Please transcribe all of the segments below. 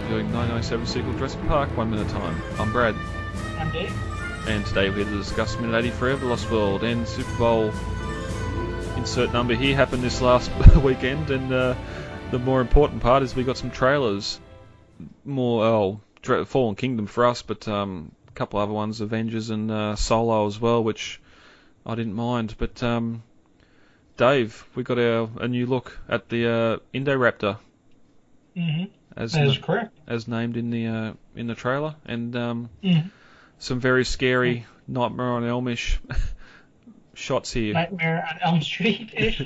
reviewing 1997 sequel Jurassic Park, 1 minute time. I'm Brad. I'm Dave. And today we're here to discuss minute 83 of The Lost World and Super Bowl. Insert number here happened this last weekend, and the more important part is we got some trailers. Fallen Kingdom for us, but a couple other ones, Avengers and Solo as well, which I didn't mind. But Dave, we got a new look at the Indoraptor. Mm-hmm. That is correct. As named in the trailer, and some very scary Nightmare on Elm-ish shots here. Nightmare on Elm Street-ish.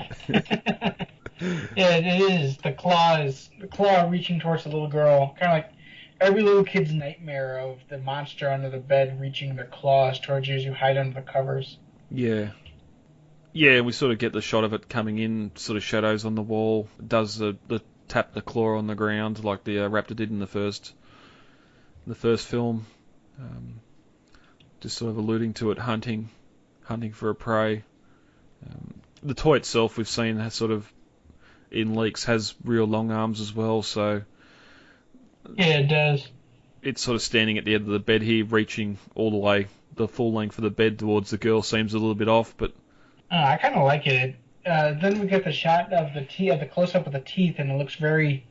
Yeah, it is. The claw reaching towards the little girl, kind of like every little kid's nightmare of the monster under the bed reaching the claws towards you as you hide under the covers. Yeah. Yeah, we sort of get the shot of it coming in, sort of shadows on the wall. It does the tap the claw on the ground like the raptor did in the first film. Just sort of alluding to it hunting for a prey. The toy itself we've seen has sort of in leaks has real long arms as well, so yeah, it does. It's sort of standing at the end of the bed here, reaching all the way the full length of the bed towards the girl. Seems a little bit off, but I kind of like it. Then we get the shot of the close-up of the teeth, and it looks very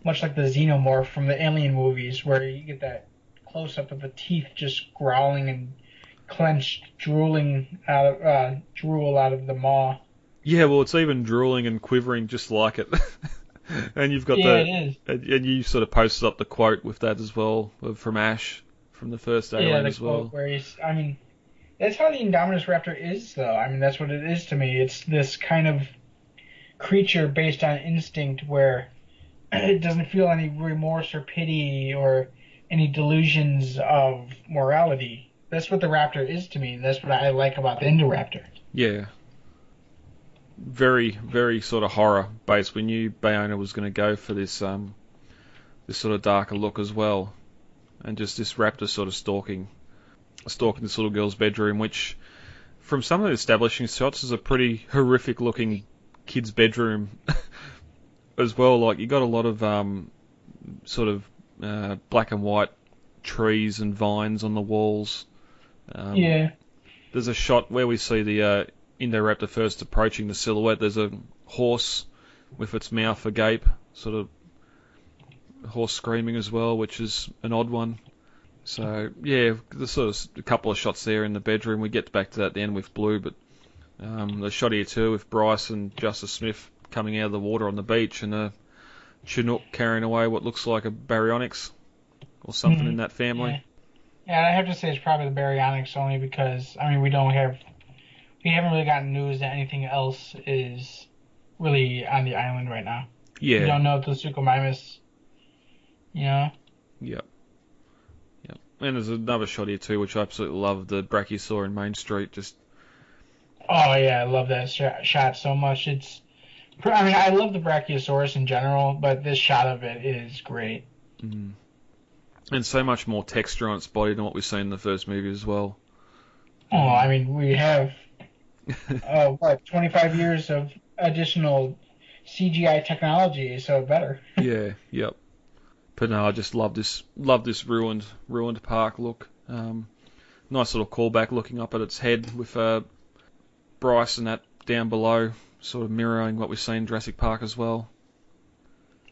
much like the xenomorph from the Alien movies, where you get that close-up of the teeth just growling and clenched, drooling drool out of the maw. Yeah, well, it's even drooling and quivering just like it. And you've got it is. And you sort of posted up the quote with that as well from Ash from the first Alien as well. Where that's how the Indominus Raptor is, though. I mean, that's what it is to me. It's this kind of creature based on instinct where it doesn't feel any remorse or pity or any delusions of morality. That's what the Raptor is to me. That's what I like about the Indoraptor. Yeah. Very, very sort of horror based. We knew Bayona was going to go for this sort of darker look as well. And just this raptor sort of stalking this little girl's bedroom, which from some of the establishing shots is a pretty horrific looking kid's bedroom as well. Like you got a lot of sort of black and white trees and vines on the walls. Yeah. There's a shot where we see the Indoraptor first approaching the silhouette. There's a horse with its mouth agape, sort of horse screaming as well, which is an odd one. So yeah, there's sort of a couple of shots there in the bedroom. We get back to that at the end with Blue, but the shot here too with Bryce and Justice Smith coming out of the water on the beach, and a Chinook carrying away what looks like a baryonyx or something in that family. Yeah, I have to say it's probably the baryonyx only because we haven't really gotten news that anything else is really on the island right now. Yeah. We don't know if the Suchomimus, Yep. And there's another shot here too, which I absolutely love, the Brachiosaur in Main Street. Oh yeah, I love that shot so much. I love the Brachiosaurus in general, but this shot of it is great. Mm. And so much more texture on its body than what we've seen in the first movie as well. Oh, we have 25 years of additional CGI technology, so better. Yeah, yep. But no, I just love this ruined park look. Nice little callback looking up at its head with Bryce and that down below, sort of mirroring what we see in Jurassic Park as well.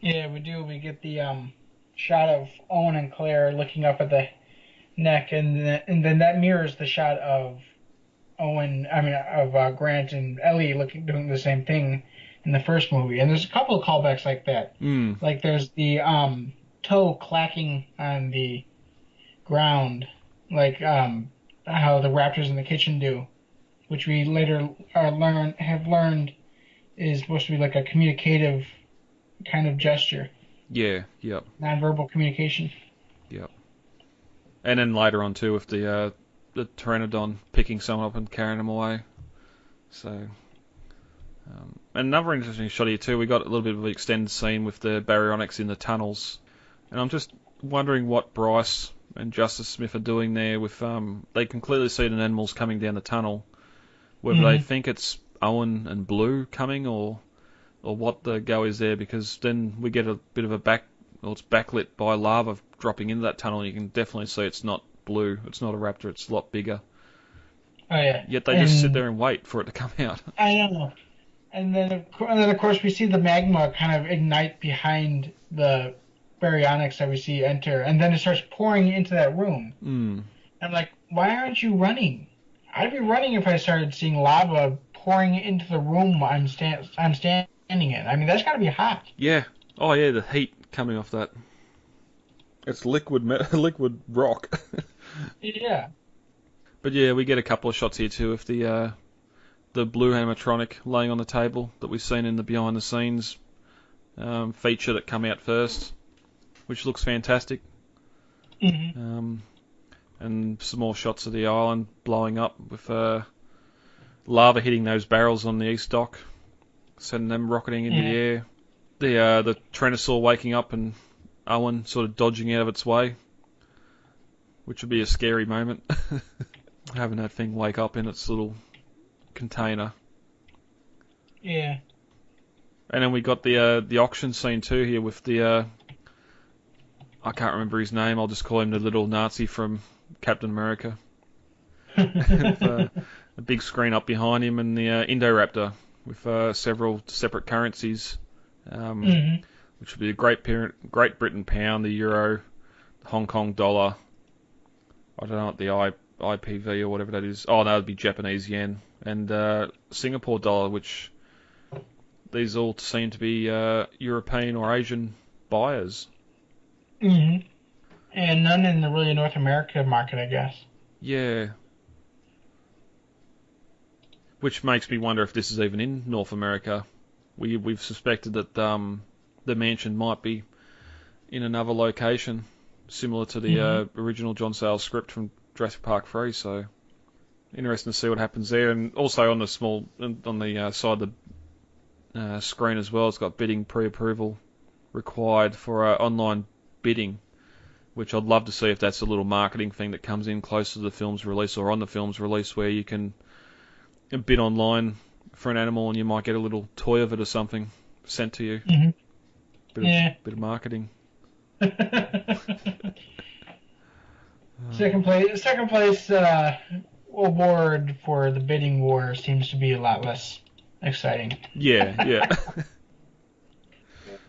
Yeah, we do. We get the shot of Owen and Claire looking up at the neck, and then that mirrors the shot of Grant and Ellie doing the same thing in the first movie. And there's a couple of callbacks like that. Like there's the toe clacking on the ground, like how the raptors in the kitchen do, which we later have learned is supposed to be like a communicative kind of gesture. Yeah, yep. Nonverbal communication. Yep. And then later on too with the Pteranodon picking someone up and carrying them away. So, another interesting shot here too, we got a little bit of an extended scene with the baryonyx in the tunnels. And I'm just wondering what Bryce and Justice Smith are doing there with, they can clearly see the animals coming down the tunnel. Whether they think it's Owen and Blue coming or what the go is there, because then we get a bit of a it's backlit by lava dropping into that tunnel. And you can definitely see it's not blue. It's not a raptor. It's a lot bigger. Oh yeah. Yet they just sit there and wait for it to come out. I know. And then of course we see the magma kind of ignite behind the baryonyx that we see enter, and then it starts pouring into that room. I'm like, why aren't you running? I'd be running if I started seeing lava pouring into the room I'm standing in. I mean, that's got to be hot. Yeah. Oh yeah, the heat coming off that. It's liquid rock. Yeah. But yeah, we get a couple of shots here too of the blue animatronic laying on the table that we've seen in the behind the scenes feature that come out first, which looks fantastic. Mm-hmm. And some more shots of the island blowing up with lava hitting those barrels on the east dock, sending them rocketing into the air. The Tyrannosaur waking up and Owen sort of dodging out of its way, which would be a scary moment. Having that thing wake up in its little container. Yeah. And then we got the auction scene too here with the I can't remember his name. I'll just call him the little Nazi from Captain America. With a big screen up behind him and the Indoraptor with several separate currencies, which would be the Great Britain pound, the euro, the Hong Kong dollar. I don't know what the IPV or whatever that is. Oh, that would be Japanese yen and Singapore dollar, which these all seem to be European or Asian buyers. Mm-hmm. And none in the really North America market, I guess. Yeah. Which makes me wonder if this is even in North America. We've suspected that the mansion might be in another location, similar to the original John Sayles script from Jurassic Park 3. So interesting to see what happens there. And also on the side of the screen as well, it's got bidding pre-approval required for online bidding, which I'd love to see if that's a little marketing thing that comes in close to the film's release or on the film's release, where you can bid online for an animal and you might get a little toy of it or something sent to you. Bit of marketing. Second place award for the bidding war seems to be a lot less exciting. Yeah.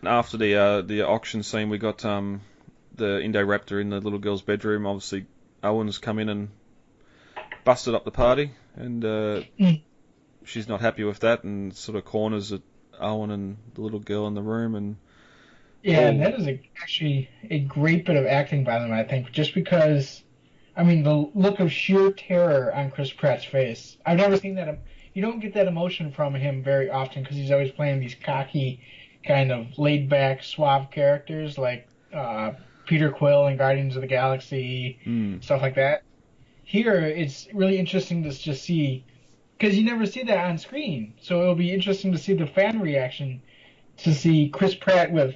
After the auction scene, we got the Indoraptor in the little girl's bedroom. Obviously, Owen's come in and busted up the party, and she's not happy with that, and sort of corners at Owen and the little girl in the room. And and that is actually a great bit of acting by them, I think, just because, I mean, the look of sheer terror on Chris Pratt's face. I've never seen that. You don't get that emotion from him very often because he's always playing these cocky, kind of laid-back, suave characters like Peter Quill in Guardians of the Galaxy, stuff like that. Here, it's really interesting to just see, because you never see that on screen. So it'll be interesting to see the fan reaction to see Chris Pratt with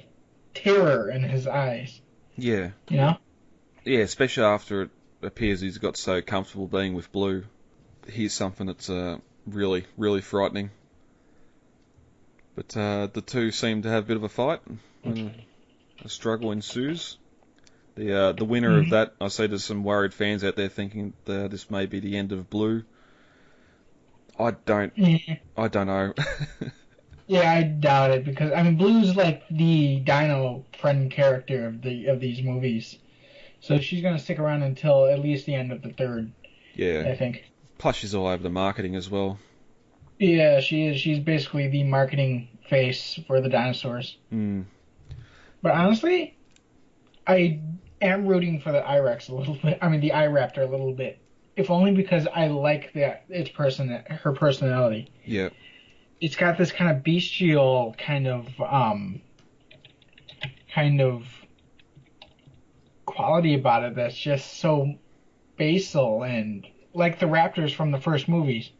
terror in his eyes. Yeah. You know? Yeah, especially after it appears he's got so comfortable being with Blue. Here's something that's really, really frightening. But the two seem to have a bit of a fight, and a struggle ensues. The winner of that, I see there's some worried fans out there thinking that this may be the end of Blue. I don't know. Yeah, I doubt it, because I mean, Blue's like the dino friend character of these movies, so she's gonna stick around until at least the end of the third. Yeah, I think. Plus, she's all over the marketing as well. Yeah, she is. She's basically the marketing face for the dinosaurs. But honestly, I am rooting for the I-Rex a little bit. I mean, the I-Raptor a little bit, if only because I like her personality. Yeah. It's got this kind of bestial kind of quality about it that's just so basal and like the raptors from the first movies.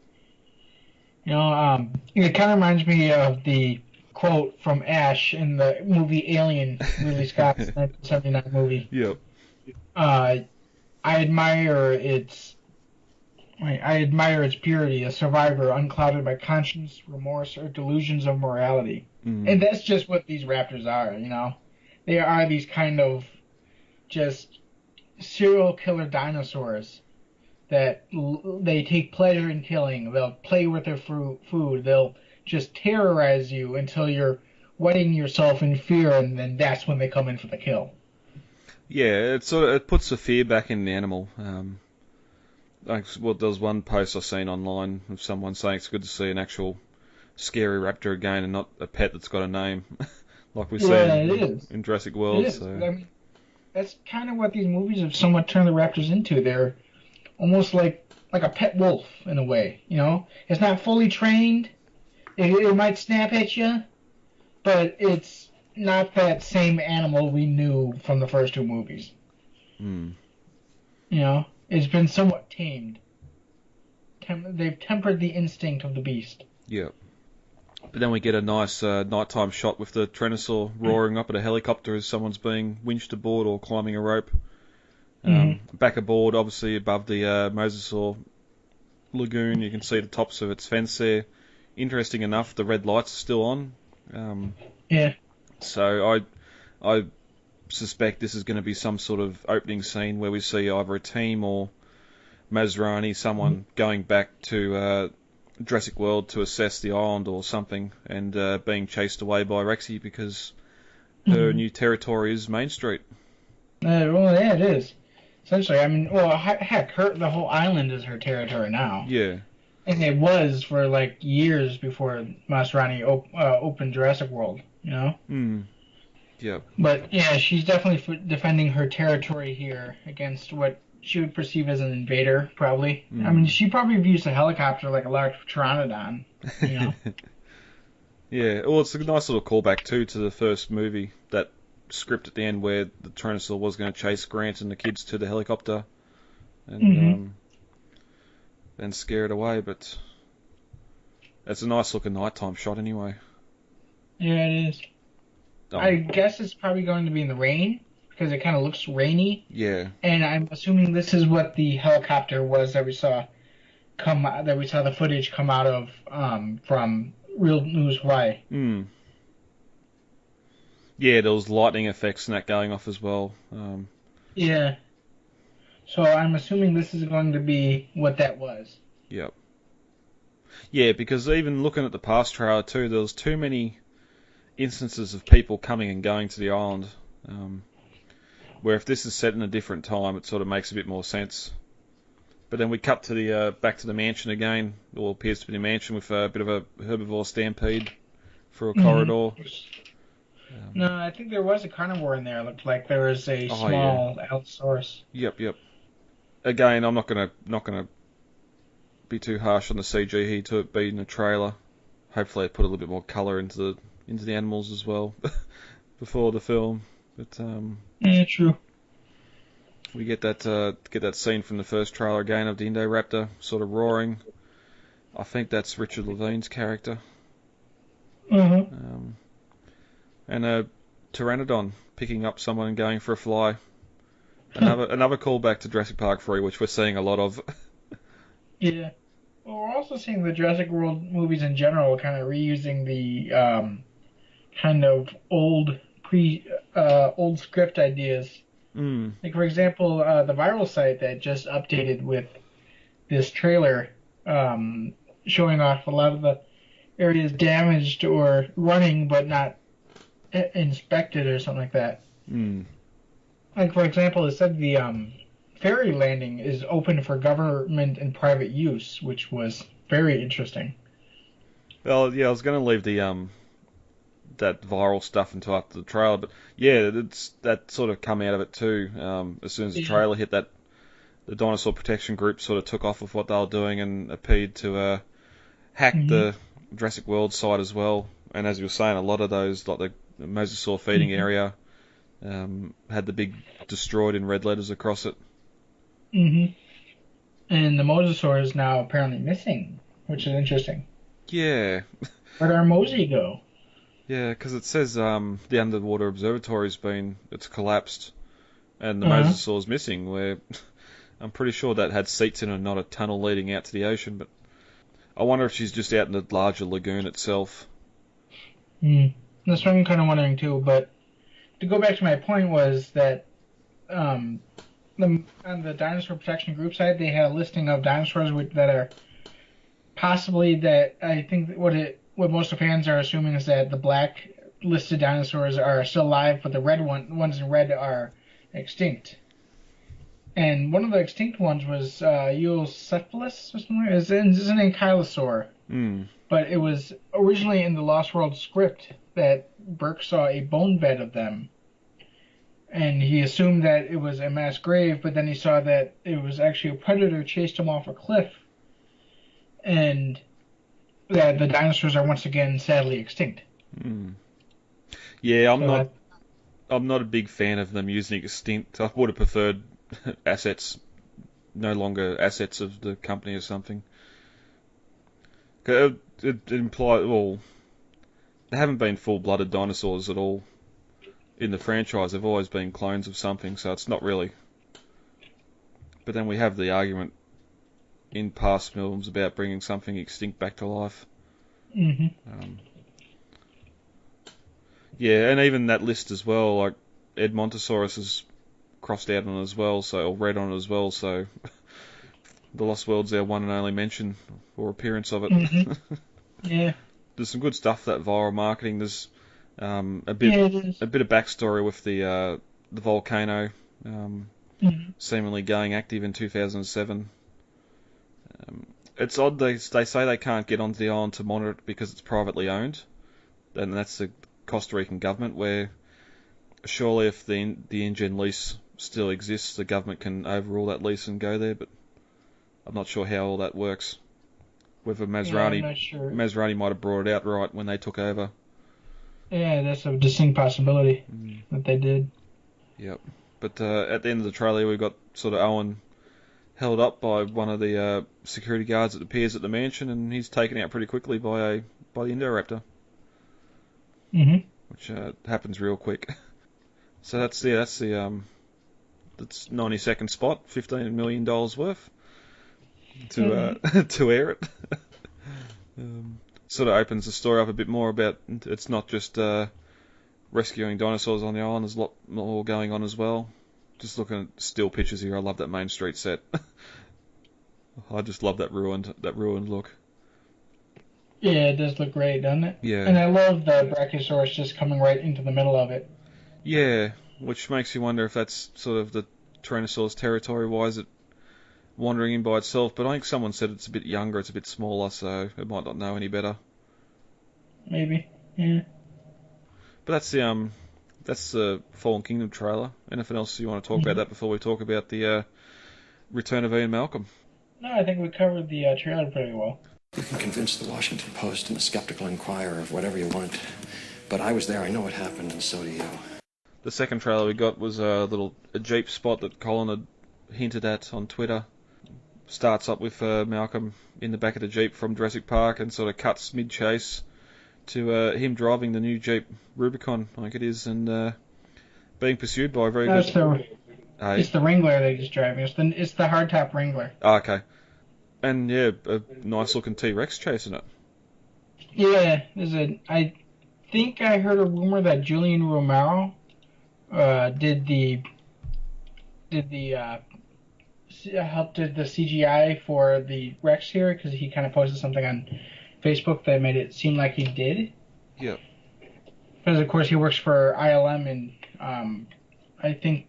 You know, it kind of reminds me of the quote from Ash in the movie Alien, Ridley Scott's 1979 movie. Yep. I admire its purity, a survivor unclouded by conscience, remorse, or delusions of morality. And that's just what these raptors are, you know. they are these kind of just serial killer dinosaurs that they take pleasure in killing. They'll play with their food. They'll just terrorize you until you're wetting yourself in fear, and then that's when they come in for the kill. Yeah, it puts the fear back in the animal. There was one post I seen online of someone saying it's good to see an actual scary raptor again and not a pet that's got a name, like we see in Jurassic It World. is. So I mean, that's kind of what these movies have somewhat turned the raptors into. They're almost like a pet wolf in a way. It's not fully trained. It might snap at you, but it's not that same animal we knew from the first two movies. mm, It's been somewhat tamed. They've tempered the instinct of the beast. yeah. But then we get a nice nighttime shot with the Tyrannosaur roaring up at a helicopter as someone's being winched aboard or climbing a rope. Back aboard, obviously above the Mosasaur lagoon, you can see the tops of its fence there. Interesting enough, the red lights are still on. Yeah. So I suspect this is going to be some sort of opening scene where we see either a team or Masrani, someone going back to Jurassic World to assess the island or something, and being chased away by Rexy because her new territory is Main Street. Well, yeah, it is. Essentially, I mean, well, heck, the whole island is her territory now. Yeah. And it was for like years before Masrani opened Jurassic World, Yeah. But yeah, she's definitely defending her territory here against what she would perceive as an invader, probably. I mean, she probably views a helicopter like a large pteranodon, Yeah, well, it's a nice little callback too to the first movie, that script at the end where the Tyrannosaur was going to chase Grant and the kids to the helicopter and then scare it away, but it's a nice looking nighttime shot anyway. Yeah, it is. I guess it's probably going to be in the rain because it kind of looks rainy. Yeah. And I'm assuming this is what the helicopter was that we saw the footage come out of from Real News Hawaii. Yeah, there was lightning effects and that going off as well. Yeah. So I'm assuming this is going to be what that was. Yep. Yeah, because even looking at the past trailer too, there was too many instances of people coming and going to the island. Where if this is set in a different time, it sort of makes a bit more sense. But then we cut to the back to the mansion again, or appears to be the mansion, with a bit of a herbivore stampede through a corridor. No, I think there was a carnivore in there. It looked like there was a small Allosaurus. Yep. Again, I'm not gonna be too harsh on the CG here to it being a trailer. Hopefully, they put a little bit more colour into the animals as well before the film. But yeah, true. We get that scene from the first trailer again of the Indoraptor sort of roaring. I think that's Richard Levine's character. And a Pteranodon picking up someone and going for a fly. Another callback to Jurassic Park 3, which we're seeing a lot of. Yeah. Well, we're also seeing the Jurassic World movies in general kind of reusing the kind of old script ideas. Like, for example, the viral site that just updated with this trailer showing off a lot of the areas damaged or running but not inspected or something like that. Like, for example, it said the ferry landing is open for government and private use, which was very interesting. Well, yeah, I was going to leave the that viral stuff until after the trailer, but yeah, it's that sort of come out of it too. As soon as the trailer hit, that the dinosaur protection group sort of took off with what they were doing and appeared to hack the Jurassic World site as well. And as you were saying, a lot of those, like the Mosasaur feeding area, had the big destroyed in red letters across it. And the Mosasaur is now apparently missing, which is interesting. Yeah. Where'd our Mosey go? Yeah, because it says the underwater observatory's it's collapsed, and the Mosasaur's missing. Where I'm pretty sure that had seats in it, and not a tunnel leading out to the ocean. But I wonder if she's just out in the larger lagoon itself. That's what I'm kind of wondering too. But to go back to my point was that on the dinosaur protection group side, they had a listing of dinosaurs that are possibly that I think what most of fans are assuming is that the black listed dinosaurs are still alive, but the ones in red are extinct. And one of the extinct ones was Eocephalus or something. It's an ankylosaur. But it was originally in the Lost World script that Burke saw a bone bed of them. And he assumed that it was a mass grave, but then he saw that it was actually a predator chased him off a cliff. And that the dinosaurs are once again sadly extinct. Yeah, I'm not a big fan of them using extinct. I would have preferred assets, no longer assets of the company or something. It implies, well, they haven't been full-blooded dinosaurs at all in the franchise. They've always been clones of something, so it's not really. But then we have the argument in past films about bringing something extinct back to life. Yeah, and even that list as well, like Edmontosaurus is crossed out on it as well, or red on it as well, so the Lost World's our one and only mention or appearance of it. Yeah. There's some good stuff, that viral marketing. There's a bit of backstory with the volcano seemingly going active in 2007. It's odd they say they can't get onto the island to monitor it because it's privately owned, and that's the Costa Rican government, where surely if the InGen lease still exists, the government can overrule that lease and go there, but I'm not sure how all that works. Whether Masrani might have brought it out right when they took over. Yeah, that's a distinct possibility that they did. Yep. But at the end of the trailer, we got sort of Owen held up by one of the security guards that appears at the mansion, and he's taken out pretty quickly by the Indoraptor. Which happens real quick. So that's 90-second spot, $15 million worth to air it. Sort of opens the story up a bit more about it's not just rescuing dinosaurs on the island. There's a lot more going on as well. Just looking at still pictures here, I love that Main Street set. I just love that ruined look. Yeah, it does look great, doesn't it? Yeah. And I love the Brachiosaurus just coming right into the middle of it. Yeah, which makes you wonder if that's sort of the Tyrannosaurus territory. Why is it wandering in by itself? But I think someone said it's a bit younger, it's a bit smaller, so it might not know any better. Maybe, yeah. But that's the Fallen Kingdom trailer. Anything else you want to talk about that before we talk about the return of Ian Malcolm? No, I think we covered the trailer pretty well. You can convince the Washington Post and the Skeptical Inquirer of whatever you want, but I was there, I know what happened, and so do you. The second trailer we got was a Jeep spot that Colin had hinted at on Twitter. Starts up with Malcolm in the back of the Jeep from Jurassic Park and sort of cuts mid-chase to him driving the new Jeep Rubicon, I think it is, and being pursued by a very good... It's the Wrangler that he's driving. It's the hardtop Wrangler. Oh, okay. And yeah, a nice looking T-Rex chasing it. Yeah, I think I heard a rumor that Julian Romero did the CGI for the Rex here, because he kind of posted something on Facebook that made it seem like he did. Yeah. Because of course he works for ILM, and I think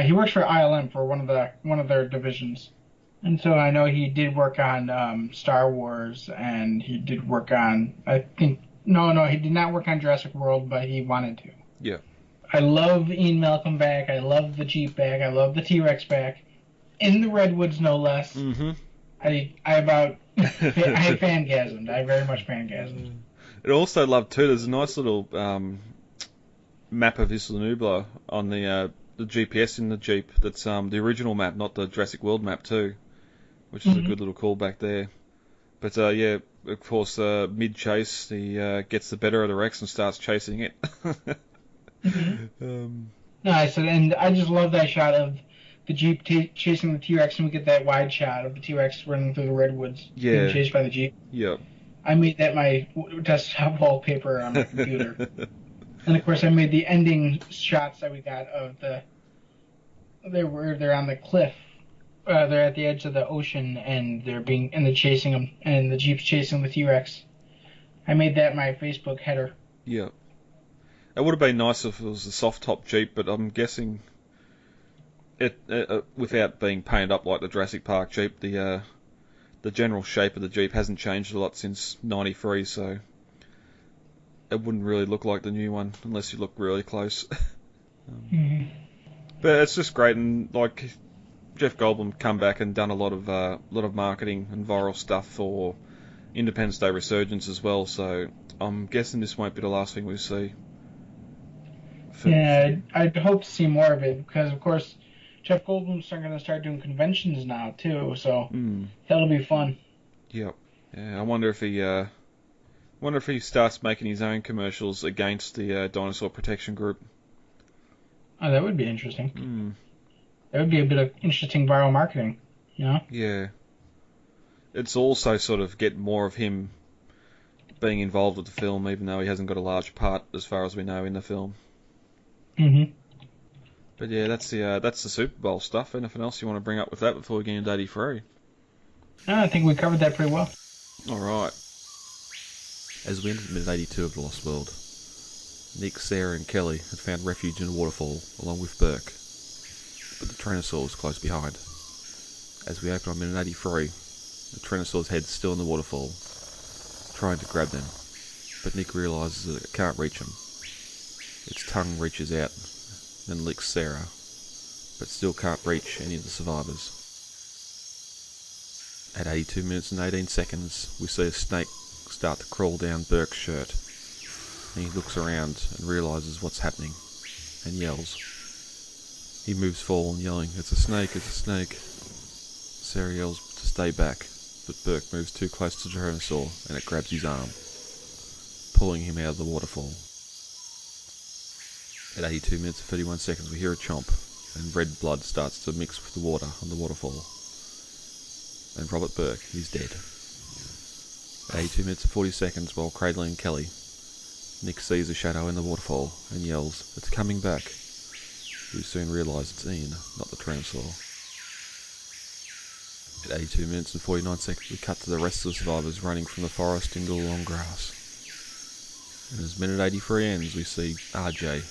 he works for ILM for one of their divisions, and so I know he did work on Star Wars, and he did work on he did not work on Jurassic World, but he wanted to. Yeah. I love Ian Malcolm back. I love the Jeep back. I love the T-Rex back, in the Redwoods no less. I fangasmed. I very much fangasmed. I also love too. There's a nice little map of Isla Nublar on the GPS in the Jeep. That's the original map, not the Jurassic World map too, which is a good little callback there. But yeah, of course, mid-chase, he gets the better of the Rex and starts chasing it. Nice, and I just love that shot of the Jeep chasing the T-Rex, and we get that wide shot of the T-Rex running through the redwoods, being chased by the Jeep. Yep. I made that my desktop wallpaper on my computer. And of course, I made the ending shots that we got of they're on the cliff. They're at the edge of the ocean, and they're chasing them, and the Jeep's chasing the T-Rex. I made that my Facebook header. Yeah. It would have been nice if it was a soft top Jeep, but I'm guessing it without being painted up like the Jurassic Park Jeep, the general shape of the Jeep hasn't changed a lot since '93, so it wouldn't really look like the new one unless you look really close. But it's just great, and like Jeff Goldblum come back and done a lot of marketing and viral stuff for Independence Day Resurgence as well. So I'm guessing this won't be the last thing we see. Yeah, I'd hope to see more of it because, of course, Jeff Goldblum's going to start doing conventions now too, so that'll be fun. Yep. Yeah, I wonder if he starts making his own commercials against the Dinosaur Protection Group. Oh, that would be interesting. That would be a bit of interesting viral marketing, you know? Yeah. It's also sort of get more of him being involved with the film, even though he hasn't got a large part, as far as we know, in the film. But yeah, that's the Super Bowl stuff. Anything else you want to bring up with that before we get into 83? No, I think we covered that pretty well. All right. As we entered mid-82 of The Lost World, Nick, Sarah and Kelly had found refuge in a waterfall, along with Burke. But the Tyrannosaur was close behind. As we open on minute 83, the Tyrannosaur's head's still in the waterfall, trying to grab them, but Nick realises that it can't reach him. Its tongue reaches out, then licks Sarah, but still can't reach any of the survivors. At 82 minutes and 18 seconds, we see a snake start to crawl down Burke's shirt, and he looks around and realises what's happening, and yells. He moves forward, yelling, "It's a snake, it's a snake." Sarah yells to stay back, but Burke moves too close to the Tyrannosaur and it grabs his arm, pulling him out of the waterfall. At 82 minutes and 31 seconds we hear a chomp, and red blood starts to mix with the water on the waterfall. And Robert Burke is dead. At 82 minutes and 40 seconds, while cradling Kelly, Nick sees a shadow in the waterfall and yells, "It's coming back." We soon realise it's Ian, not the Tyrannosaur. At 82 minutes and 49 seconds we cut to the rest of the survivors running from the forest into the long grass. And as minute 83 ends we see RJ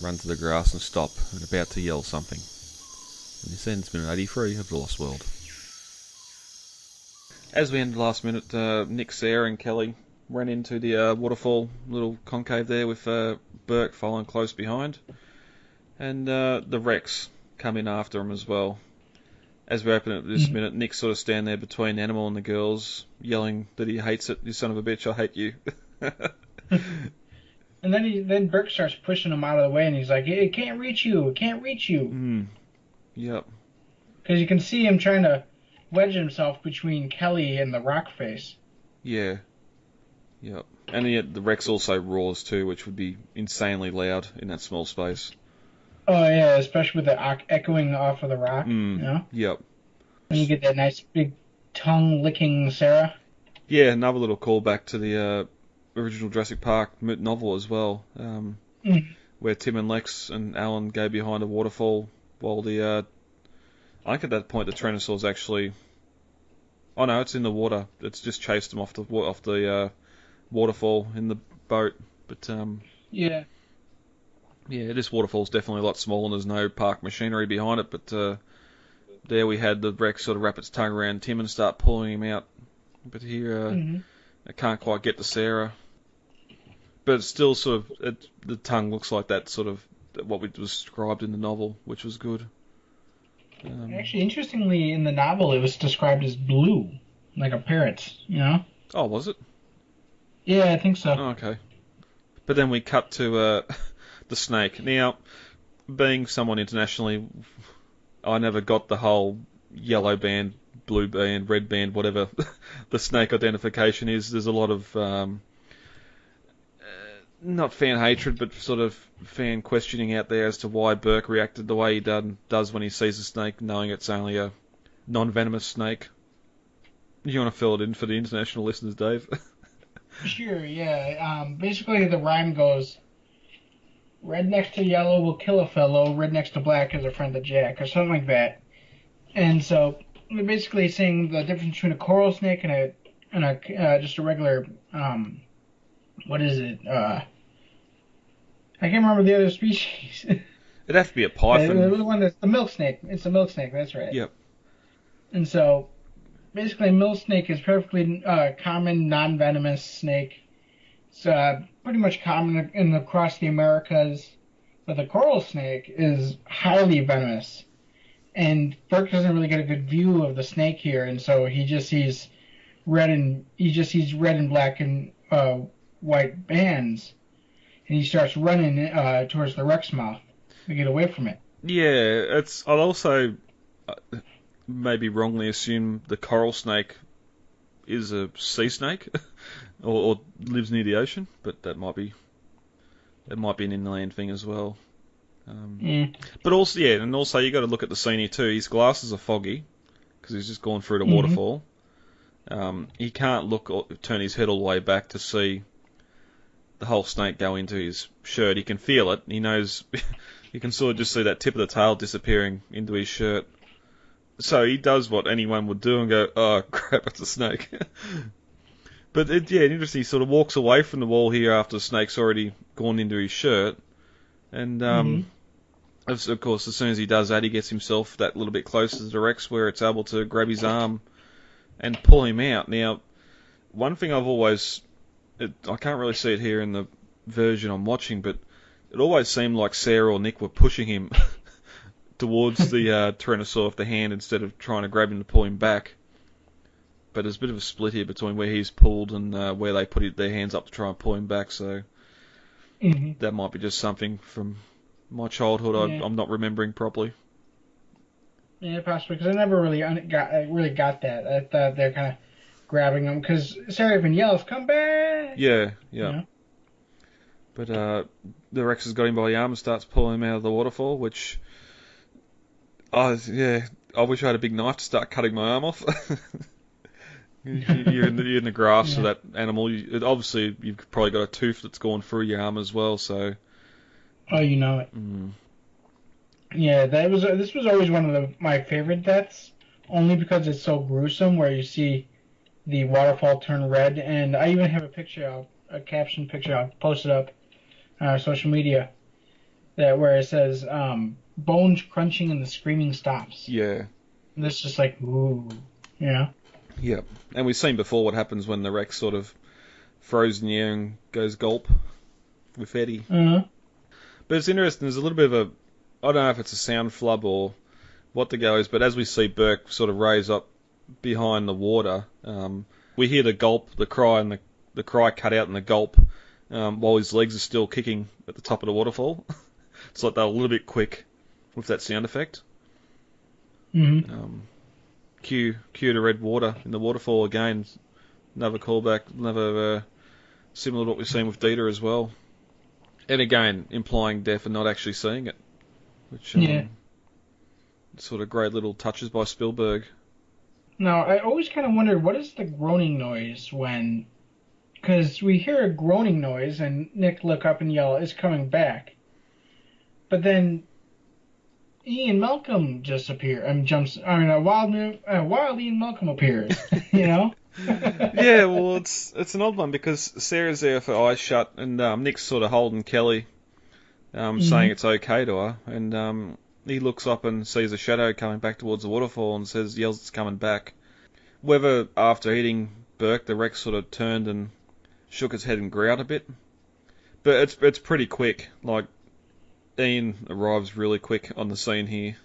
run to the grass and stop and about to yell something. And this ends minute 83 of The Lost World. As we end the last minute, Nick, Sarah and Kelly ran into the waterfall, little concave there with Burke following close behind. And the Rex come in after him as well. As we open it this minute, Nick's sort of stand there between Animal and the girls, yelling that he hates it. "You son of a bitch, I hate you." And then Burke starts pushing him out of the way, and he's like, "It can't reach you, it can't reach you." Yep. Because you can see him trying to wedge himself between Kelly and the rock face. Yeah. Yep. And yet the Rex also roars too, which would be insanely loud in that small space. Oh yeah, especially with the echoing off of the rock, you know? Yep. And you get that nice big tongue-licking Sarah. Yeah, another little callback to the original Jurassic Park novel as well, where Tim and Lex and Alan go behind a waterfall while I think at that point the Tyrannosaur's actually... Oh no, it's in the water. It's just chased them off the waterfall in the boat. But Yeah. Yeah, this waterfall's definitely a lot smaller and there's no park machinery behind it, but there we had the Rex sort of wrap its tongue around Tim and start pulling him out. But here, it can't quite get to Sarah. But it's still sort of, the tongue looks like that sort of, what was described in the novel, which was good. Actually, interestingly, in the novel, it was described as blue, like a parrot's, you know? Oh, was it? Yeah, I think so. Oh, okay. But then we cut to the snake. Now, being someone internationally, I never got the whole yellow band, blue band, red band, whatever the snake identification is. There's a lot of, not fan hatred, but sort of fan questioning out there as to why Burke reacted the way he does when he sees a snake, knowing it's only a non-venomous snake. You want to fill it in for the international listeners, Dave? Sure, yeah. Basically, the rhyme goes, red next to yellow will kill a fellow, red next to black is a friend of Jack, or something like that. And so, we're basically saying the difference between a coral snake and a just a regular, what is it? I can't remember the other species. It'd have to be a python. The one that's the milk snake. It's a milk snake, that's right. Yep. And so, basically, a milk snake is perfectly common, non-venomous snake. It's pretty much common across the Americas. But the coral snake is highly venomous. And Burke doesn't really get a good view of the snake here, and so he just sees red and black and white bands, and he starts running towards the wreck's mouth to get away from it. Yeah, I'll also maybe wrongly assume the coral snake is a sea snake or lives near the ocean, but that might be an inland thing as well. But also, and also you got to look at the scene here too. His glasses are foggy because he's just gone through the waterfall. He can't look or turn his head all the way back to see the whole snake go into his shirt. He can feel it. He knows. You can sort of just see that tip of the tail disappearing into his shirt. So he does what anyone would do and go, "Oh crap, it's a snake." But interesting. He sort of walks away from the wall here after the snake's already gone into his shirt, and of course, as soon as he does that, he gets himself that little bit closer to the Rex where it's able to grab his arm and pull him out. Now, one thing I've always... I can't really see it here in the version I'm watching, but it always seemed like Sarah or Nick were pushing him towards the Tyrannosaur with the hand instead of trying to grab him to pull him back. But there's a bit of a split here between where he's pulled and where they put their hands up to try and pull him back, so that might be just something from my childhood I'm not remembering properly. Yeah, possibly, because I never really got that. I thought they're kind of grabbing him, because Sarah even yells, "Come back!" Yeah. You know? But the Rex has got him by the arm and starts pulling him out of the waterfall, which... I wish I had a big knife to start cutting my arm off. You're in the grasp of that animal. Obviously, you've probably got a tooth that's gone through your arm as well, so... Oh, you know it. Yeah, this was always one of my favorite deaths, only because it's so gruesome, where you see the waterfall turn red, and I even have a caption picture, I'll post it up on our social media, where it says, bones crunching and the screaming stops. Yeah. And it's just like, ooh, you know? Yeah, and we've seen before what happens when the Rex sort of throws in the air and goes gulp with Eddie. But it's interesting, there's a little bit of I don't know if it's a sound flub or what the go is, but as we see Burke sort of raise up behind the water, we hear the gulp, the cry, and the cry cut out in the gulp, while his legs are still kicking at the top of the waterfall. It's like they're a little bit quick with that sound effect. Cue the red water in the waterfall again. Another callback, another similar to what we've seen with Dieter as well. And again, implying death and not actually seeing it. Which, sort of great little touches by Spielberg. Now, I always kind of wondered, what is the groaning noise when... Because we hear a groaning noise, and Nick look up and yell, "It's coming back." But then Ian Malcolm just appears, a wild Ian Malcolm appears, you know? Yeah, well, it's an odd one because Sarah's there with her eyes shut, and Nick's sort of holding Kelly, saying it's okay to her, and he looks up and sees a shadow coming back towards the waterfall and yells it's coming back. Whether after hitting Burke, the Rex sort of turned and shook his head and growled a bit, but it's pretty quick. Like, Ian arrives really quick on the scene here.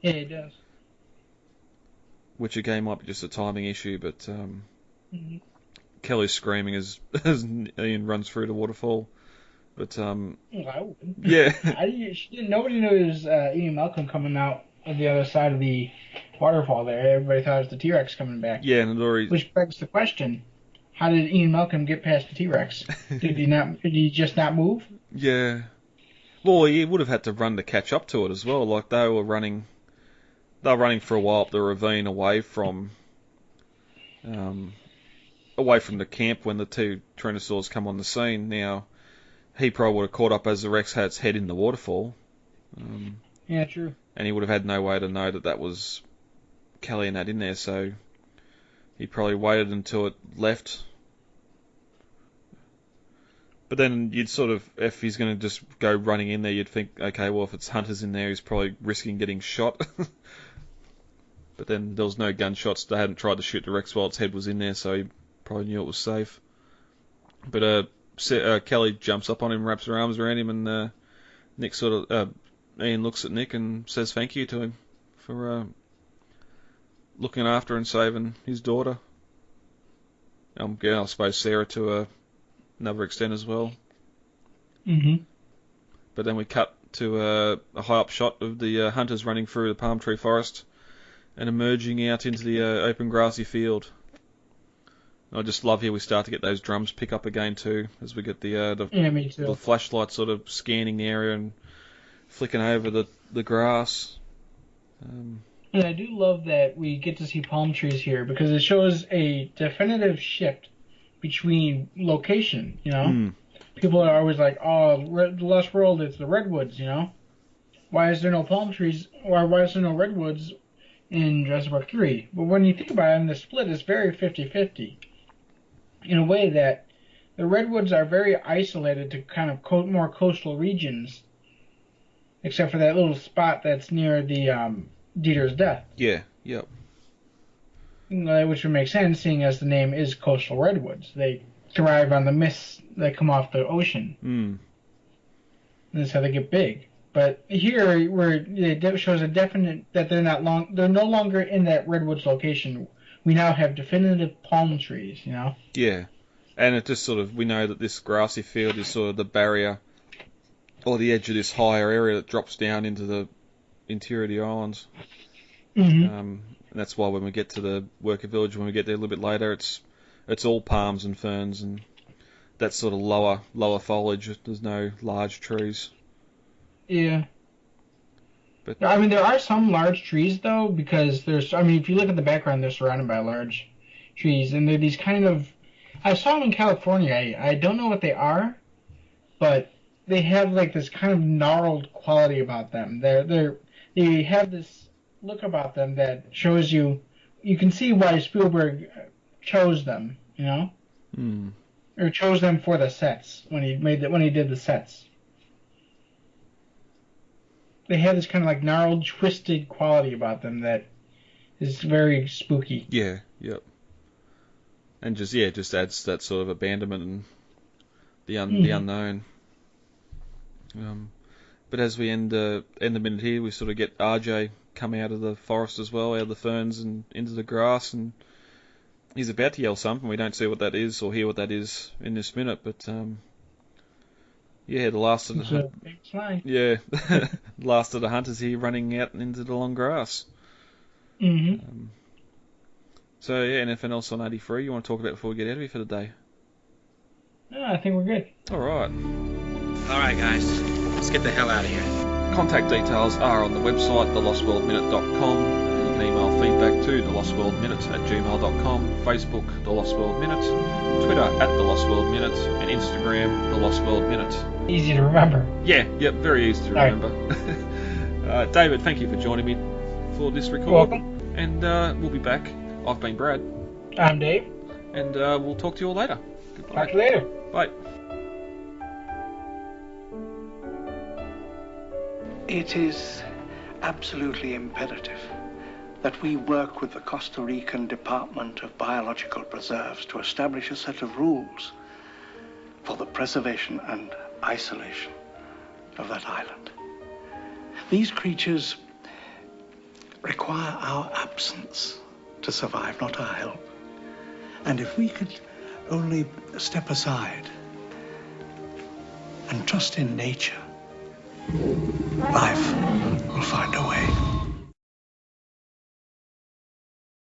Yeah, he does. Which again might be just a timing issue, but Kelly's screaming as Ian runs through the waterfall. But I wouldn't. yeah, nobody knows Ian Malcolm coming out of the other side of the waterfall there. Everybody thought it was the T-Rex coming back. Yeah, and which begs the question: how did Ian Malcolm get past the T-Rex? Did he just not move? Yeah. Well, he would have had to run to catch up to it as well. Like they were running for a while up the ravine away from away from the camp when the two Tyrannosaurs come on the scene. Now, he probably would have caught up as the Rex had its head in the waterfall. Yeah, true. And he would have had no way to know that that was Kelly and that in there, so he probably waited until it left. But then you'd sort of, if he's going to just go running in there, you'd think, okay, well, if it's hunters in there, he's probably risking getting shot. But then there was no gunshots. They hadn't tried to shoot the Rex while its head was in there, so he probably knew it was safe. But Kelly jumps up on him, wraps her arms around him, and Nick Ian looks at Nick and says thank you to him for looking after and saving his daughter. I suppose Sarah to another extent as well. Mm-hmm. But then we cut to a high-up shot of the hunters running through the palm tree forest and emerging out into the open grassy field. I just love here we start to get those drums pick up again too, as we get me too. The flashlight sort of scanning the area and flicking over the grass. And I do love that we get to see palm trees here because it shows a definitive shift between location, you know? Mm. People are always like, oh, the Lost World, it's the redwoods, you know? Why is there no palm trees? Why is there no redwoods in Jurassic Park 3? But when you think about it, the split is very 50-50. In a way that the redwoods are very isolated to kind of more coastal regions, except for that little spot that's near the Dieter's death. Yeah, yep. Which would make sense, seeing as the name is coastal redwoods. They thrive on the mists that come off the ocean. Mm. And that's how they get big. But here, where it shows a definite that they're no longer in that redwoods location. We now have definitive palm trees, you know? Yeah. And it just sort of, we know that this grassy field is sort of the barrier or the edge of this higher area that drops down into the interior of the islands. Mm-hmm. And that's why when we get to the worker village, when we get there a little bit later, it's all palms and ferns and that sort of lower foliage. There's no large trees. Yeah. But I mean, there are some large trees, though, because if you look at the background, they're surrounded by large trees, and they're these kind of... I saw them in California. I don't know what they are, but they have, like, this kind of gnarled quality about them. They have this look about them that shows you can see why Spielberg chose them, you know? Mm. Or chose them for the sets, when he did the sets. They have this kind of like gnarled, twisted quality about them that is very spooky. Yeah, yep. And just adds that sort of abandonment and the unknown. But as we end the minute here, we sort of get RJ come out of the forest as well, out of the ferns and into the grass, and he's about to yell something. We don't see what that is or hear what that is in this minute, but the last of the last of the hunters here running out into the long grass. Mm-hmm. So anything else on 83 you want to talk about before we get out of here for the day? No, I think we're good. All right. All right, guys, let's get the hell out of here. Contact details are on the website, thelostworldminute.com. You can email feedback to thelostworldminute@gmail.com, Facebook, The Lost World Minute, Twitter @TheLostWorldMinute, and Instagram, The Lost World Minute. Easy to remember. Yeah, yep, very easy to remember. David, thank you for joining me for this record. Welcome. And we'll be back. I've been Brad. I'm Dave. And we'll talk to you all later. Goodbye. Talk to you later. Bye. It is absolutely imperative that we work with the Costa Rican Department of Biological Preserves to establish a set of rules for the preservation and isolation of that island. These creatures require our absence to survive, not our help. And if we could only step aside and trust in nature, life will find a